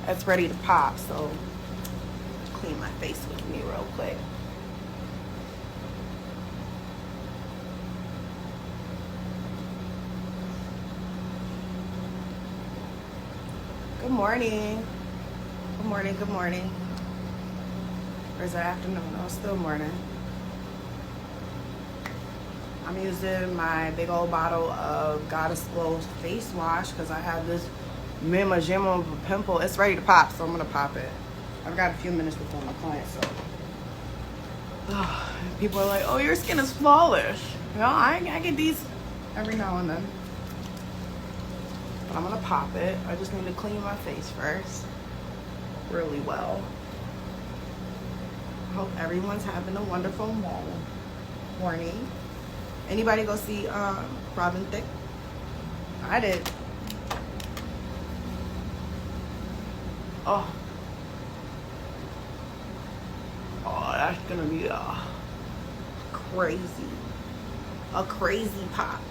It's ready to pop, so clean my face with me real quick. Good morning. Good morning, good morning. Or is it afternoon? No, it's still morning. I'm using my big old bottle of Goddess Glow face wash because I have this Mima Gem of a pimple. It's ready to pop, so I'm gonna pop it. I've got a few minutes before my client, so. People are like, oh, your skin is flawless. You know, I get these every now and then. But I'm gonna pop it. I just need to clean my face first really well. I hope everyone's having a wonderful morning. Anybody go see Robin Thicke? I did. Oh, that's gonna be a crazy pop.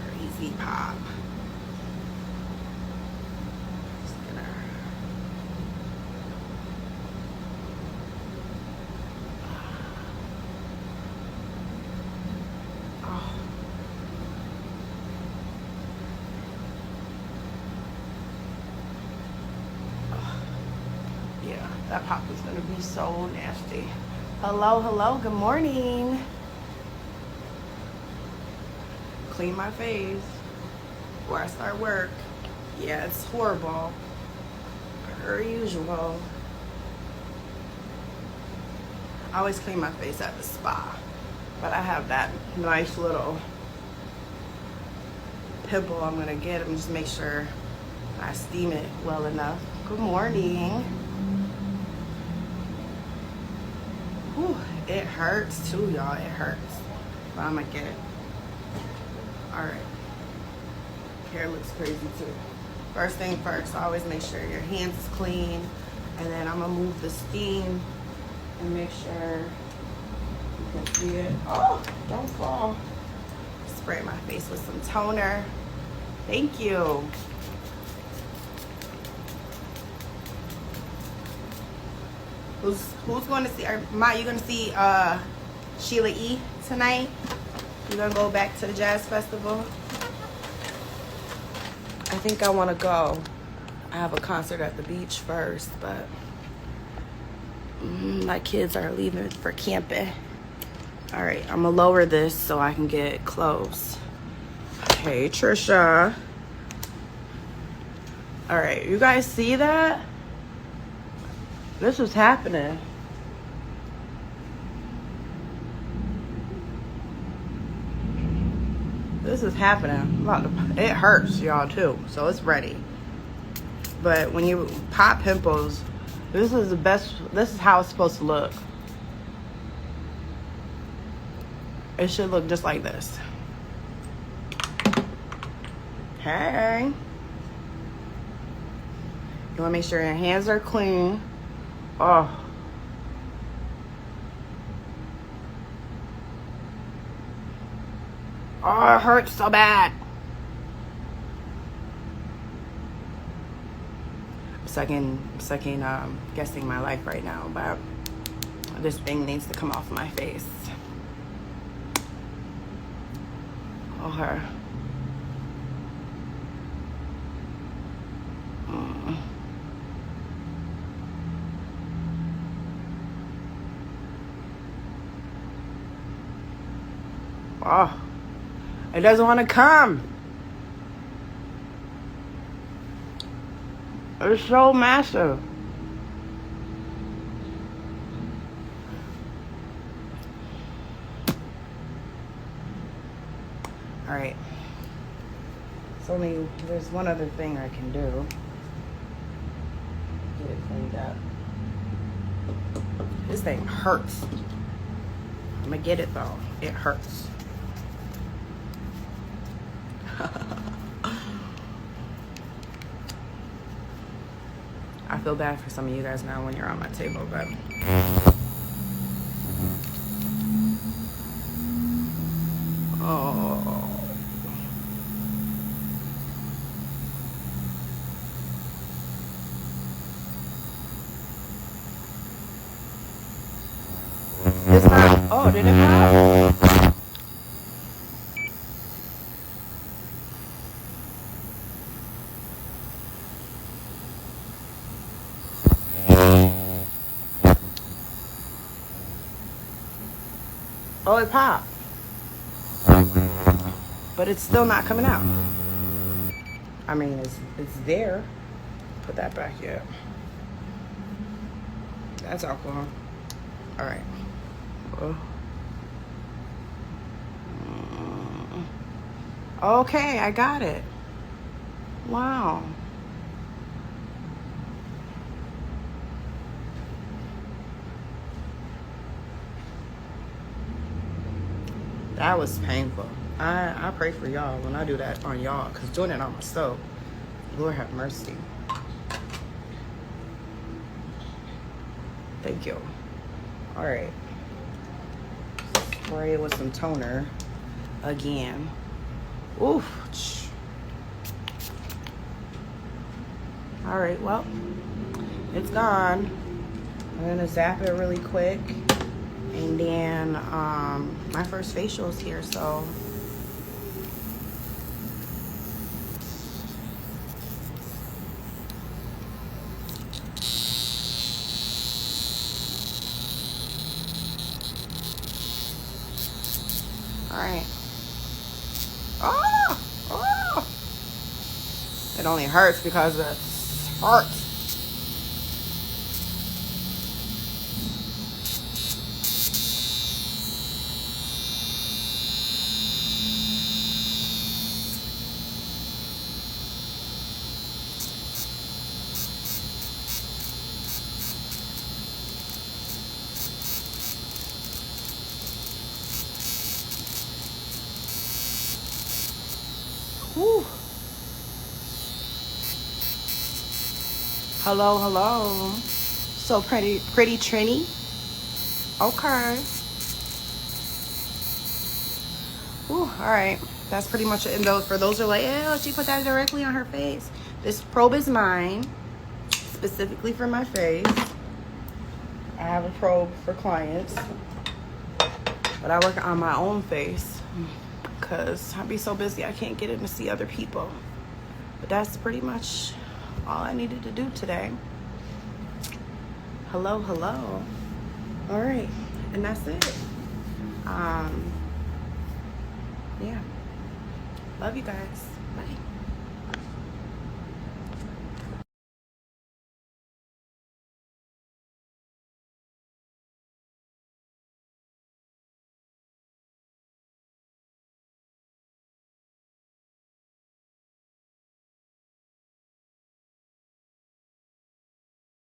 Crazy pop. That pop is gonna be so nasty. Hello, good morning. Clean my face before I start work. Yeah, it's horrible, per usual. I always clean my face at the spa, but I have that nice little pimple I'm gonna get. I'm just make sure I steam it well enough. Good morning. Whew, it hurts too, y'all. It hurts. But I'm gonna get it. Alright. Hair looks crazy too. First thing first, always make sure your hands is clean. And then I'm gonna move the steam and make sure you can see it. Oh, don't fall. Spray my face with some toner. Thank you. Who's going to see, Ma, you going to see Sheila E. tonight? You going to go back to the Jazz Festival? I think I want to go. I have a concert at the beach first, but my kids are leaving for camping. All right, I'm going to lower this so I can get close. Hey, Trisha. All right, you guys see that? This is happening. This is happening. It hurts, y'all, too. So it's ready. But when you pop pimples, this is the best. This is how it's supposed to look. It should look just like this. Hey. You want to make sure your hands are clean. Oh. Oh, it hurts so bad. Second guessing my life right now, but this thing needs to come off my face. Okay. Oh, it doesn't want to come. It's so massive. All right. There's one other thing I can do. Get it cleaned up. This thing hurts. I'm gonna get it though. It hurts. I feel bad for some of you guys now when you're on my table, but Oh. It's not. Oh, did it pop? Oh, it popped. But it's still not coming out. I mean, it's there. Put that back here. That's alcohol. All right. Okay, I got it. Wow. That was painful. I pray for y'all when I do that on y'all, because doing it on myself, Lord have mercy. Thank you. All right. Spray it with some toner again. Oof. All right, well, it's gone. I'm gonna zap it really quick. And then my first facial is here, so all right. Oh! It only hurts because it hurts. Whew. Hello, hello. So pretty Trini. Okay. Ooh, all right. That's pretty much it. And those, for those who are like, oh, she put that directly on her face. This probe is mine, specifically for my face. I have a probe for clients, but I work on my own face because I be so busy I can't get in to see other people. But that's pretty much all I needed to do today. Hello, hello. All right, and that's it. Yeah. Love you guys. Bye.